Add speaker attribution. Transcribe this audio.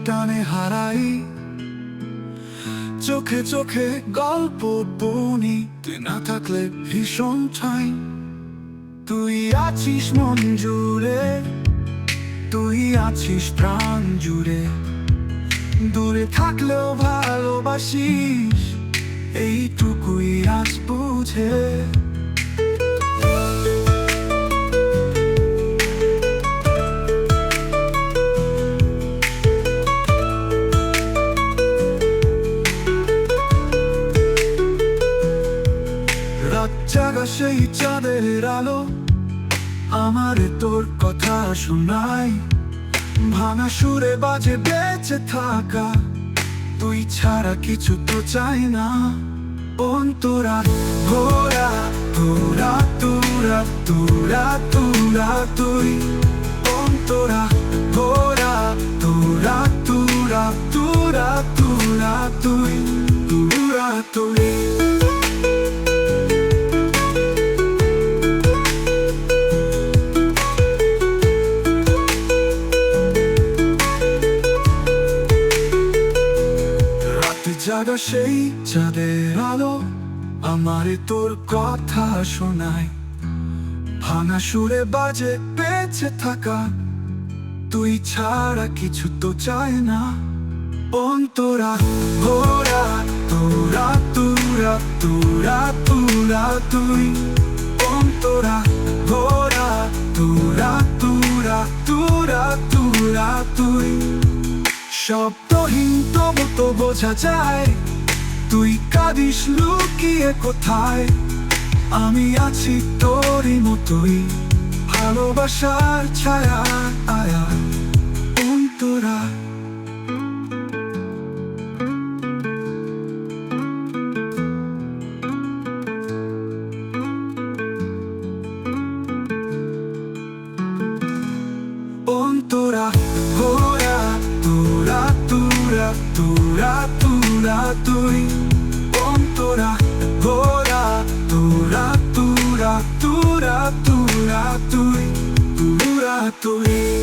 Speaker 1: টানে হারাই, চোখে চোখে গল্প বনি, তুই না থাকলে ভীষণ ঠাই। তুই আছিস মন জুড়ে, তুই আছিস প্রাণ জুড়ে, দূরে থাকলেও ভালোবাসিস, এইটুকুই আজ বুঝে। রাত জাগা সেই চাঁদের আলো আমারে তোর কথা শোনাই, ভাঙা সুরে বাজে বেঁচে থাকা, তুই ছাড়া কিছু তো চাই না। অন্তরা তোরা তোরা তোরা তোরা তোরা তুই, অন্তরা তোরা তোরা তোরা তোরা তোরা তুই, তোরা তুই। জাগা সেই চাঁদের আলো আমারে তোর কথা শোনায়, ভাঙা সুরে বাজে বেঁচে থাকা, তুই ছাড়া কিছু তো চায় না। অন্তরা তোরা তোরা তোরা তোরা তোরা তুই, অন্তরা তোরা তোরা তোরা তোরা তোরা তুই। শব্দহীন তবু তো বোঝা যায়, তুই কাঁদিস লুকিয়ে কোথায়, আমি আছি তোরই মতোই, ভালোবাসার ছায়া আয়া। অন্তরা অন্তরা তোরা তোরা তোরা তোরা তোরা তুই, অন্তরা তোরা তোরা তোরা তোরা তোরা তুই, তোরা তুই।